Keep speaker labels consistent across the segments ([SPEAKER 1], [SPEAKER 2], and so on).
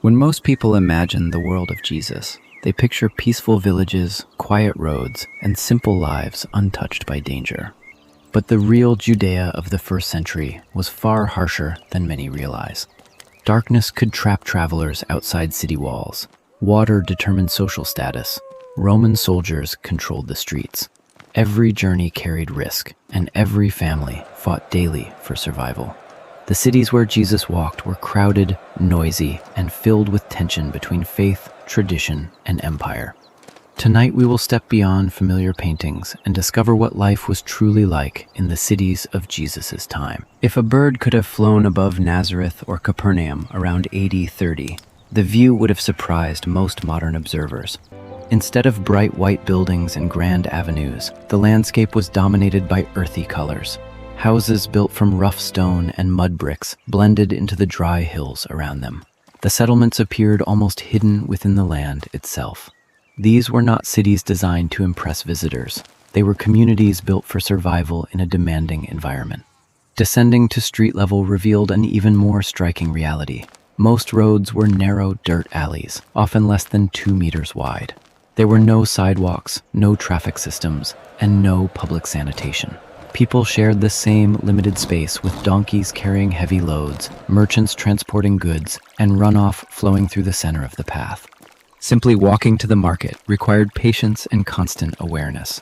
[SPEAKER 1] When most people imagine the world of Jesus, they picture peaceful villages, quiet roads, and simple lives untouched by danger. But the real Judea of the first century was far harsher than many realize. Darkness could trap travelers outside city walls. Water determined social status. Roman soldiers controlled the streets. Every journey carried risk, and every family fought daily for survival. The cities where Jesus walked were crowded, noisy, and filled with tension between faith, tradition, and empire. Tonight we will step beyond familiar paintings and discover what life was truly like in the cities of Jesus' time. If a bird could have flown above Nazareth or Capernaum around AD 30, the view would have surprised most modern observers. Instead of bright white buildings and grand avenues, the landscape was dominated by earthy colors. Houses built from rough stone and mud bricks blended into the dry hills around them. The settlements appeared almost hidden within the land itself. These were not cities designed to impress visitors. They were communities built for survival in a demanding environment. Descending to street level revealed an even more striking reality. Most roads were narrow dirt alleys, often less than 2 meters wide. There were no sidewalks, no traffic systems, and no public sanitation. People shared the same limited space with donkeys carrying heavy loads, merchants transporting goods, and runoff flowing through the center of the path. Simply walking to the market required patience and constant awareness.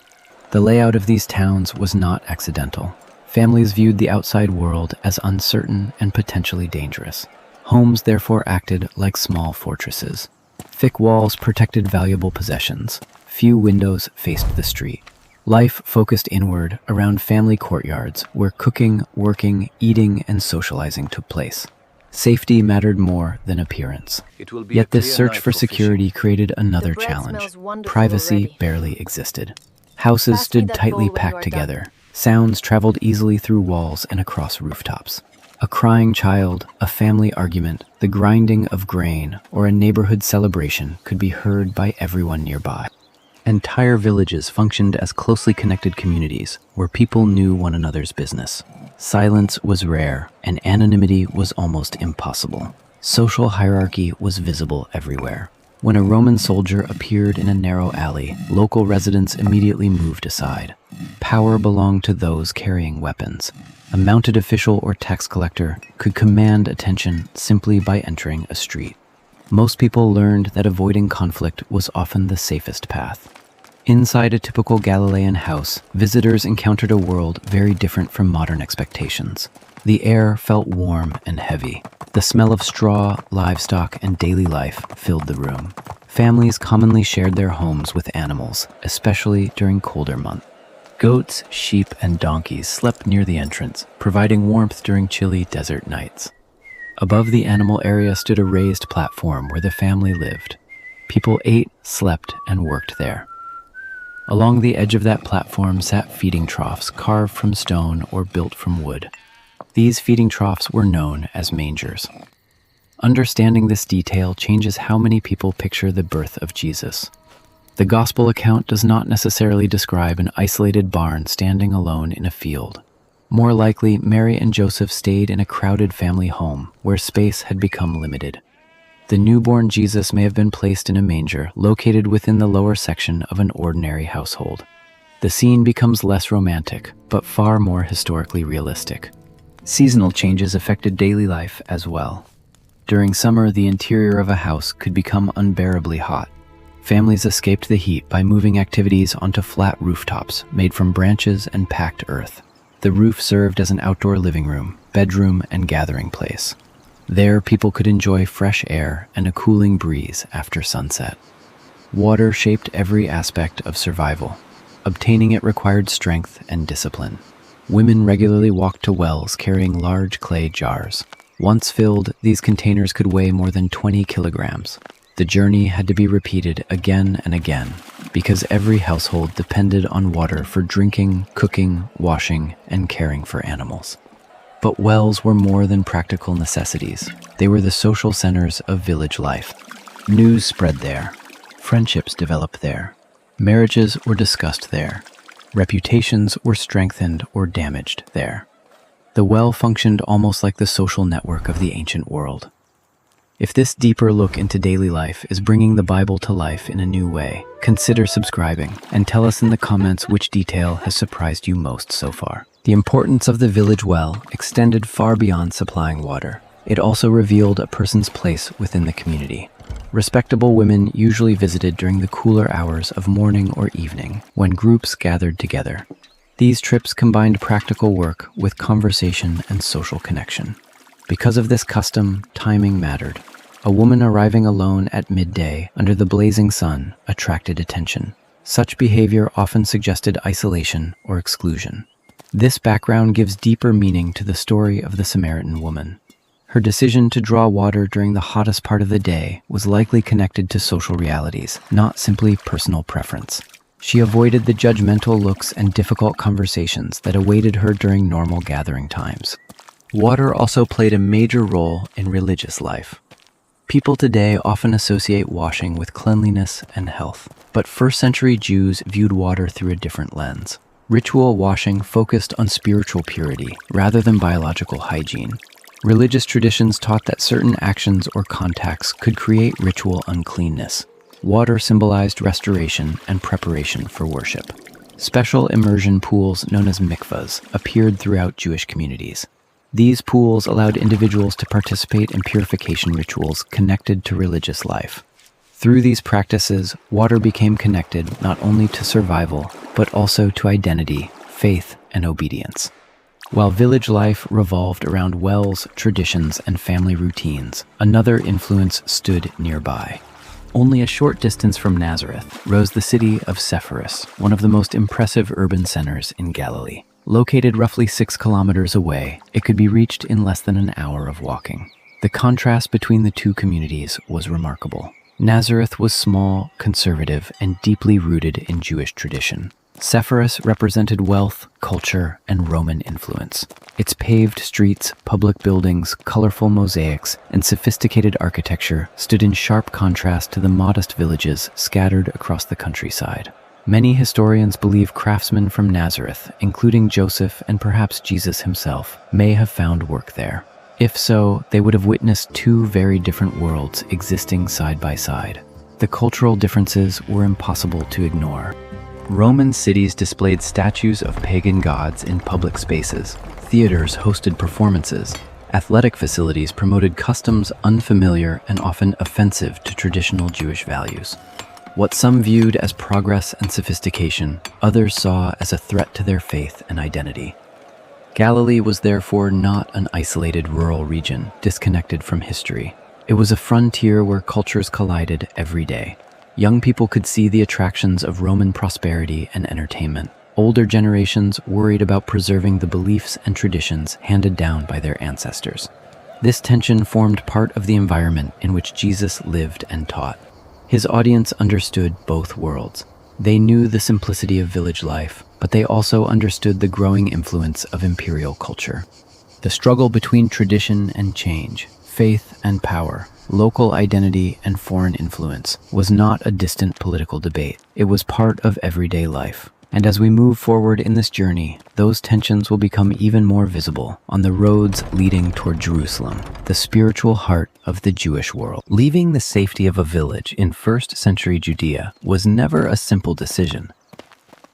[SPEAKER 1] The layout of these towns was not accidental. Families viewed the outside world as uncertain and potentially dangerous. Homes therefore acted like small fortresses. Thick walls protected valuable possessions. Few windows faced the street. Life focused inward around family courtyards where cooking, working, eating, and socializing took place. Safety mattered more than appearance. Yet this search for security created another challenge. Privacy barely existed. Houses stood tightly packed together. Sounds traveled easily through walls and across rooftops. A crying child, a family argument, the grinding of grain, or a neighborhood celebration could be heard by everyone nearby. Entire villages functioned as closely connected communities where people knew one another's business. Silence was rare, and anonymity was almost impossible. Social hierarchy was visible everywhere. When a Roman soldier appeared in a narrow alley, local residents immediately moved aside. Power belonged to those carrying weapons. A mounted official or tax collector could command attention simply by entering a street. Most people learned that avoiding conflict was often the safest path. Inside a typical Galilean house, visitors encountered a world very different from modern expectations. The air felt warm and heavy. The smell of straw, livestock, and daily life filled the room. Families commonly shared their homes with animals, especially during colder months. Goats, sheep, and donkeys slept near the entrance, providing warmth during chilly desert nights. Above the animal area stood a raised platform where the family lived. People ate, slept, and worked there. Along the edge of that platform sat feeding troughs carved from stone or built from wood. These feeding troughs were known as mangers. Understanding this detail changes how many people picture the birth of Jesus. The gospel account does not necessarily describe an isolated barn standing alone in a field. More likely, Mary and Joseph stayed in a crowded family home where space had become limited. The newborn Jesus may have been placed in a manger located within the lower section of an ordinary household. The scene becomes less romantic, but far more historically realistic. Seasonal changes affected daily life as well. During summer, the interior of a house could become unbearably hot. Families escaped the heat by moving activities onto flat rooftops made from branches and packed earth. The roof served as an outdoor living room, bedroom, and gathering place. There, people could enjoy fresh air and a cooling breeze after sunset. Water shaped every aspect of survival. Obtaining it required strength and discipline. Women regularly walked to wells carrying large clay jars. Once filled, these containers could weigh more than 20 kilograms. The journey had to be repeated again and again, because every household depended on water for drinking, cooking, washing, and caring for animals. But wells were more than practical necessities. They were the social centers of village life. News spread there. Friendships developed there. Marriages were discussed there. Reputations were strengthened or damaged there. The well functioned almost like the social network of the ancient world. If this deeper look into daily life is bringing the Bible to life in a new way, consider subscribing and tell us in the comments which detail has surprised you most so far. The importance of the village well extended far beyond supplying water. It also revealed a person's place within the community. Respectable women usually visited during the cooler hours of morning or evening when groups gathered together. These trips combined practical work with conversation and social connection. Because of this custom, timing mattered. A woman arriving alone at midday under the blazing sun attracted attention. Such behavior often suggested isolation or exclusion. This background gives deeper meaning to the story of the Samaritan woman. Her decision to draw water during the hottest part of the day was likely connected to social realities, not simply personal preference. She avoided the judgmental looks and difficult conversations that awaited her during normal gathering times. Water also played a major role in religious life. People today often associate washing with cleanliness and health, but first-century Jews viewed water through a different lens. Ritual washing focused on spiritual purity rather than biological hygiene. Religious traditions taught that certain actions or contacts could create ritual uncleanness. Water symbolized restoration and preparation for worship. Special immersion pools known as mikvahs appeared throughout Jewish communities. These pools allowed individuals to participate in purification rituals connected to religious life. Through these practices, water became connected not only to survival, but also to identity, faith, and obedience. While village life revolved around wells, traditions, and family routines, another influence stood nearby. Only a short distance from Nazareth rose the city of Sepphoris, one of the most impressive urban centers in Galilee. Located roughly 6 kilometers away, it could be reached in less than an hour of walking. The contrast between the two communities was remarkable. Nazareth was small, conservative, and deeply rooted in Jewish tradition. Sepphoris represented wealth, culture, and Roman influence. Its paved streets, public buildings, colorful mosaics, and sophisticated architecture stood in sharp contrast to the modest villages scattered across the countryside. Many historians believe craftsmen from Nazareth, including Joseph and perhaps Jesus himself, may have found work there. If so, they would have witnessed two very different worlds existing side by side. The cultural differences were impossible to ignore. Roman cities displayed statues of pagan gods in public spaces. Theaters hosted performances. Athletic facilities promoted customs unfamiliar and often offensive to traditional Jewish values. What some viewed as progress and sophistication, others saw as a threat to their faith and identity. Galilee was therefore not an isolated rural region, disconnected from history. It was a frontier where cultures collided every day. Young people could see the attractions of Roman prosperity and entertainment. Older generations worried about preserving the beliefs and traditions handed down by their ancestors. This tension formed part of the environment in which Jesus lived and taught. His audience understood both worlds. They knew the simplicity of village life, but they also understood the growing influence of imperial culture. The struggle between tradition and change, faith and power, local identity and foreign influence was not a distant political debate. It was part of everyday life. And as we move forward in this journey, those tensions will become even more visible on the roads leading toward Jerusalem, the spiritual heart of the Jewish world. Leaving the safety of a village in first-century Judea was never a simple decision.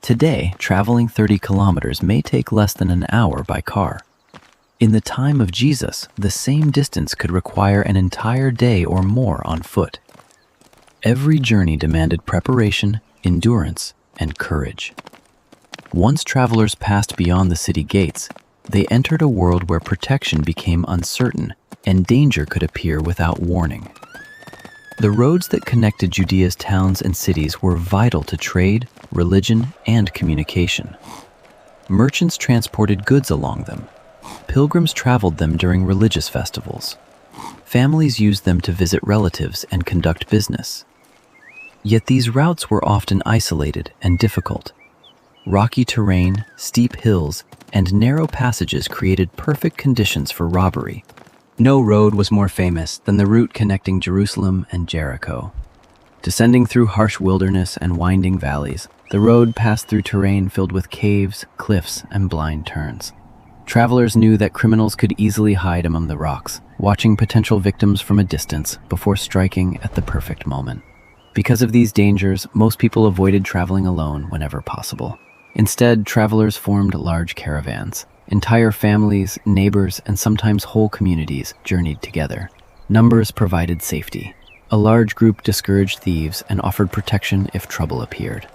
[SPEAKER 1] Today, traveling 30 kilometers may take less than an hour by car. In the time of Jesus, the same distance could require an entire day or more on foot. Every journey demanded preparation, endurance, and courage. Once travelers passed beyond the city gates, they entered a world where protection became uncertain and danger could appear without warning. The roads that connected Judea's towns and cities were vital to trade, religion, and communication. Merchants transported goods along them. Pilgrims traveled them during religious festivals. Families used them to visit relatives and conduct business. Yet these routes were often isolated and difficult. Rocky terrain, steep hills, and narrow passages created perfect conditions for robbery. No road was more famous than the route connecting Jerusalem and Jericho. Descending through harsh wilderness and winding valleys, the road passed through terrain filled with caves, cliffs, and blind turns. Travelers knew that criminals could easily hide among the rocks, watching potential victims from a distance before striking at the perfect moment. Because of these dangers, most people avoided traveling alone whenever possible. Instead, travelers formed large caravans. Entire families, neighbors, and sometimes whole communities journeyed together. Numbers provided safety. A large group discouraged thieves and offered protection if trouble appeared.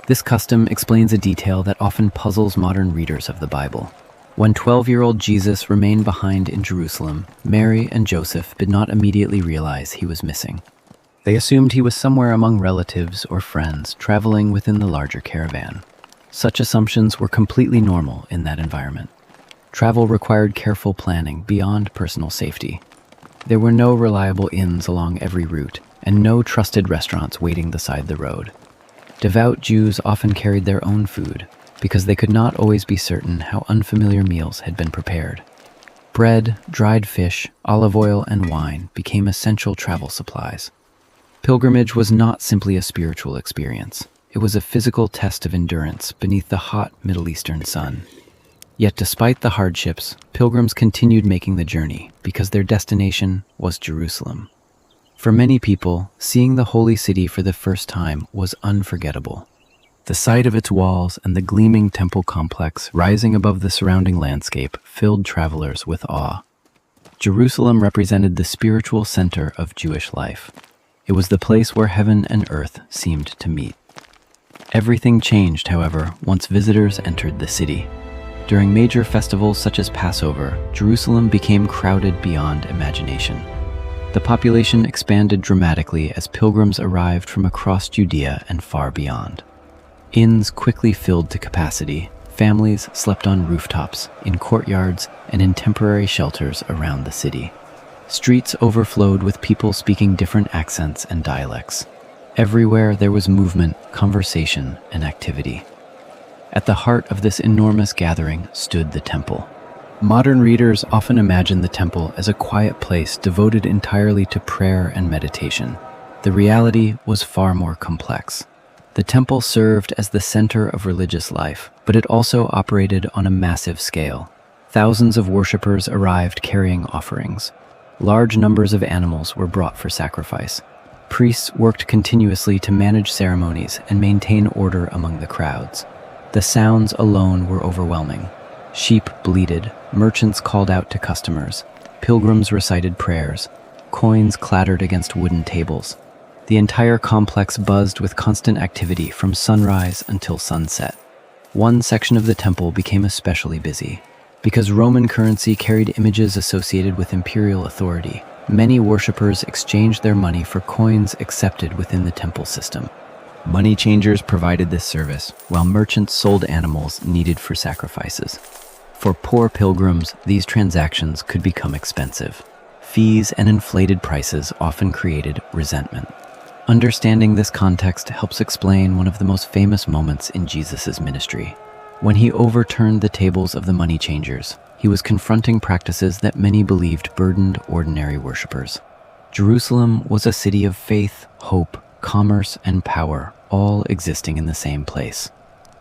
[SPEAKER 1] This custom explains a detail that often puzzles modern readers of the Bible. When 12-year-old Jesus remained behind in Jerusalem, Mary and Joseph did not immediately realize he was missing. They assumed he was somewhere among relatives or friends traveling within the larger caravan. Such assumptions were completely normal in that environment. Travel required careful planning beyond personal safety. There were no reliable inns along every route, and no trusted restaurants waiting beside the road. Devout Jews often carried their own food, because they could not always be certain how unfamiliar meals had been prepared. Bread, dried fish, olive oil, and wine became essential travel supplies. Pilgrimage was not simply a spiritual experience. It was a physical test of endurance beneath the hot Middle Eastern sun. Yet despite the hardships, pilgrims continued making the journey because their destination was Jerusalem. For many people, seeing the holy city for the first time was unforgettable. The sight of its walls and the gleaming temple complex rising above the surrounding landscape filled travelers with awe. Jerusalem represented the spiritual center of Jewish life. It was the place where heaven and earth seemed to meet. Everything changed, however, once visitors entered the city. During major festivals such as Passover, Jerusalem became crowded beyond imagination. The population expanded dramatically as pilgrims arrived from across Judea and far beyond. Inns quickly filled to capacity. Families slept on rooftops, in courtyards, and in temporary shelters around the city. Streets overflowed with people speaking different accents and dialects. Everywhere there was movement, conversation, and activity. At the heart of this enormous gathering stood the temple. Modern readers often imagine the temple as a quiet place devoted entirely to prayer and meditation. The reality was far more complex. The temple served as the center of religious life, but it also operated on a massive scale. Thousands of worshippers arrived carrying offerings. Large numbers of animals were brought for sacrifice. Priests worked continuously to manage ceremonies and maintain order among the crowds. The sounds alone were overwhelming. Sheep bleated, merchants called out to customers, pilgrims recited prayers, coins clattered against wooden tables. The entire complex buzzed with constant activity from sunrise until sunset. One section of the temple became especially busy. Because Roman currency carried images associated with imperial authority, many worshippers exchanged their money for coins accepted within the temple system. Money changers provided this service, while merchants sold animals needed for sacrifices. For poor pilgrims, these transactions could become expensive. Fees and inflated prices often created resentment. Understanding this context helps explain one of the most famous moments in Jesus' ministry. When he overturned the tables of the money changers, he was confronting practices that many believed burdened ordinary worshippers. Jerusalem was a city of faith, hope, commerce, and power, all existing in the same place.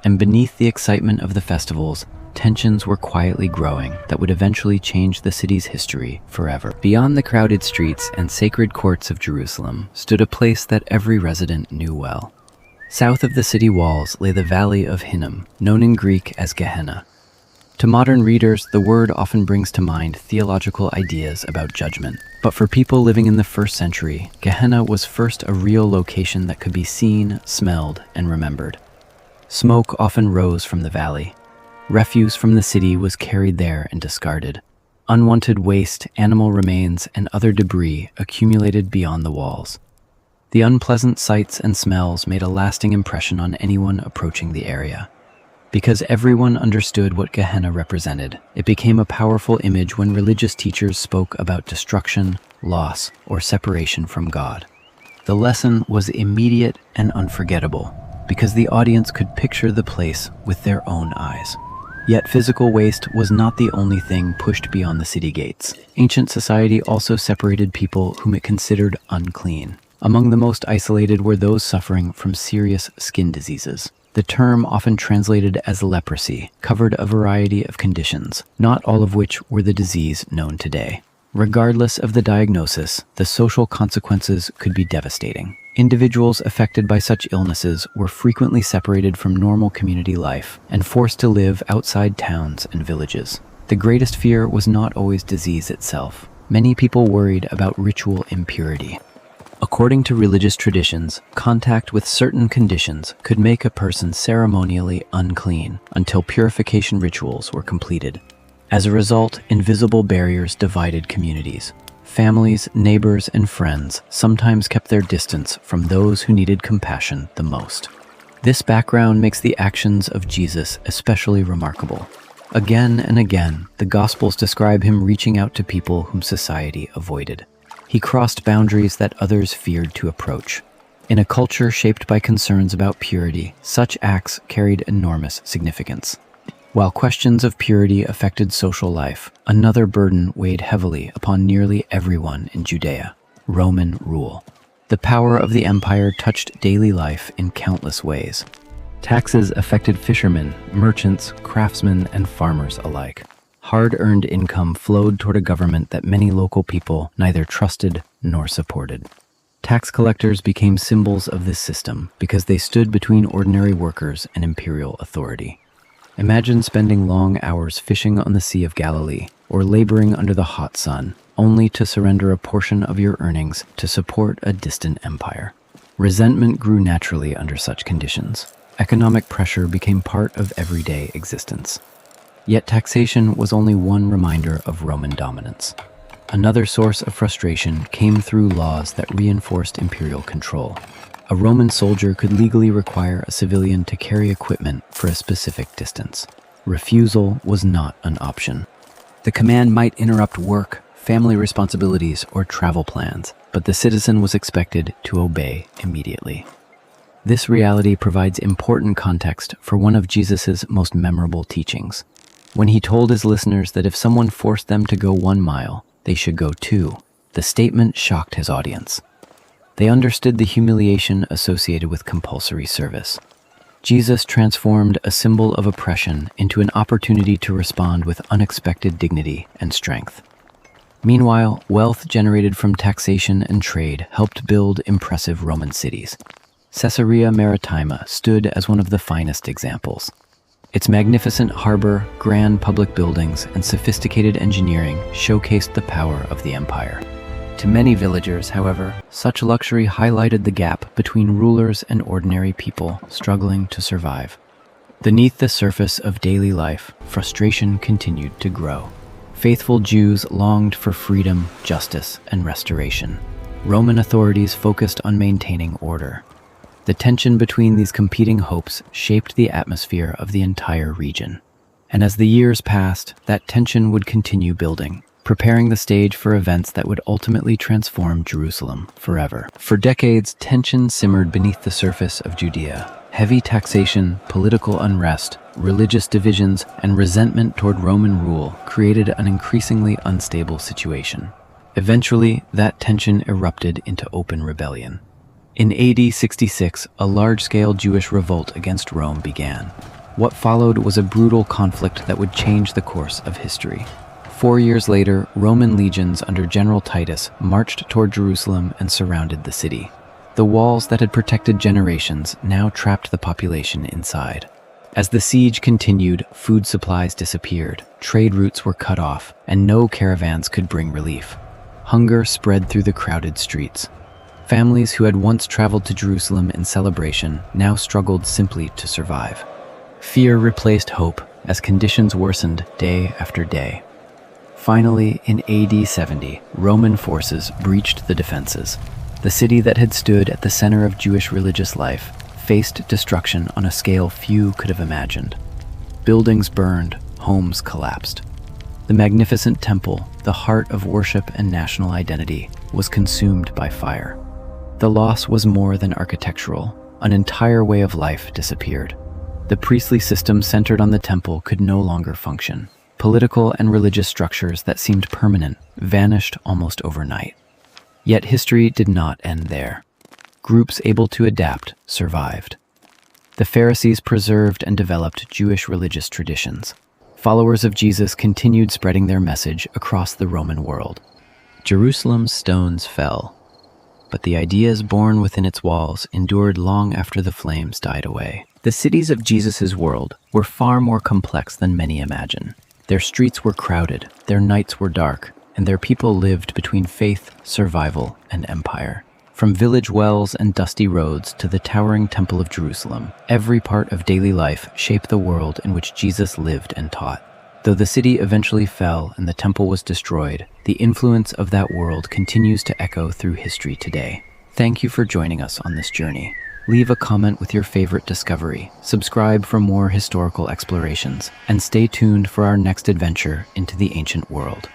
[SPEAKER 1] And beneath the excitement of the festivals, tensions were quietly growing that would eventually change the city's history forever. Beyond the crowded streets and sacred courts of Jerusalem stood a place that every resident knew well. South of the city walls lay the Valley of Hinnom, known in Greek as Gehenna. To modern readers, the word often brings to mind theological ideas about judgment. But for people living in the first century, Gehenna was first a real location that could be seen, smelled, and remembered. Smoke often rose from the valley. Refuse from the city was carried there and discarded. Unwanted waste, animal remains, and other debris accumulated beyond the walls. The unpleasant sights and smells made a lasting impression on anyone approaching the area. Because everyone understood what Gehenna represented, it became a powerful image when religious teachers spoke about destruction, loss, or separation from God. The lesson was immediate and unforgettable, because the audience could picture the place with their own eyes. Yet physical waste was not the only thing pushed beyond the city gates. Ancient society also separated people whom it considered unclean. Among the most isolated were those suffering from serious skin diseases. The term, often translated as leprosy, covered a variety of conditions, not all of which were the disease known today. Regardless of the diagnosis, the social consequences could be devastating. Individuals affected by such illnesses were frequently separated from normal community life and forced to live outside towns and villages. The greatest fear was not always disease itself. Many people worried about ritual impurity. According to religious traditions, contact with certain conditions could make a person ceremonially unclean until purification rituals were completed. As a result, invisible barriers divided communities. Families, neighbors, and friends sometimes kept their distance from those who needed compassion the most. This background makes the actions of Jesus especially remarkable. Again and again, the Gospels describe him reaching out to people whom society avoided. He crossed boundaries that others feared to approach. In a culture shaped by concerns about purity, such acts carried enormous significance. While questions of purity affected social life, another burden weighed heavily upon nearly everyone in Judea: Roman rule. The power of the empire touched daily life in countless ways. Taxes affected fishermen, merchants, craftsmen, and farmers alike. Hard-earned income flowed toward a government that many local people neither trusted nor supported. Tax collectors became symbols of this system because they stood between ordinary workers and imperial authority. Imagine spending long hours fishing on the Sea of Galilee or laboring under the hot sun, only to surrender a portion of your earnings to support a distant empire. Resentment grew naturally under such conditions. Economic pressure became part of everyday existence. Yet taxation was only one reminder of Roman dominance. Another source of frustration came through laws that reinforced imperial control. A Roman soldier could legally require a civilian to carry equipment for a specific distance. Refusal was not an option. The command might interrupt work, family responsibilities, or travel plans, but the citizen was expected to obey immediately. This reality provides important context for one of Jesus' most memorable teachings. When he told his listeners that if someone forced them to go 1 mile, they should go 2, the statement shocked his audience. They understood the humiliation associated with compulsory service. Jesus transformed a symbol of oppression into an opportunity to respond with unexpected dignity and strength. Meanwhile, wealth generated from taxation and trade helped build impressive Roman cities. Caesarea Maritima stood as one of the finest examples. Its magnificent harbor, grand public buildings, and sophisticated engineering showcased the power of the empire. To many villagers, however, such luxury highlighted the gap between rulers and ordinary people struggling to survive. Beneath the surface of daily life, frustration continued to grow. Faithful Jews longed for freedom, justice, and restoration. Roman authorities focused on maintaining order. The tension between these competing hopes shaped the atmosphere of the entire region. And as the years passed, that tension would continue building, preparing the stage for events that would ultimately transform Jerusalem forever. For decades, tension simmered beneath the surface of Judea. Heavy taxation, political unrest, religious divisions, and resentment toward Roman rule created an increasingly unstable situation. Eventually, that tension erupted into open rebellion. In AD 66, a large-scale Jewish revolt against Rome began. What followed was a brutal conflict that would change the course of history. 4 years later, Roman legions under General Titus marched toward Jerusalem and surrounded the city. The walls that had protected generations now trapped the population inside. As the siege continued, food supplies disappeared, trade routes were cut off, and no caravans could bring relief. Hunger spread through the crowded streets. Families who had once traveled to Jerusalem in celebration now struggled simply to survive. Fear replaced hope as conditions worsened day after day. Finally, in AD 70, Roman forces breached the defenses. The city that had stood at the center of Jewish religious life faced destruction on a scale few could have imagined. Buildings burned, homes collapsed. The magnificent temple, the heart of worship and national identity, was consumed by fire. The loss was more than architectural. An entire way of life disappeared. The priestly system centered on the temple could no longer function. Political and religious structures that seemed permanent vanished almost overnight. Yet history did not end there. Groups able to adapt survived. The Pharisees preserved and developed Jewish religious traditions. Followers of Jesus continued spreading their message across the Roman world. Jerusalem's stones fell, but the ideas born within its walls endured long after the flames died away. The cities of Jesus' world were far more complex than many imagine. Their streets were crowded, their nights were dark, and their people lived between faith, survival, and empire. From village wells and dusty roads to the towering Temple of Jerusalem, every part of daily life shaped the world in which Jesus lived and taught. Though the city eventually fell and the temple was destroyed, the influence of that world continues to echo through history today. Thank you for joining us on this journey. Leave a comment with your favorite discovery, subscribe for more historical explorations, and stay tuned for our next adventure into the ancient world.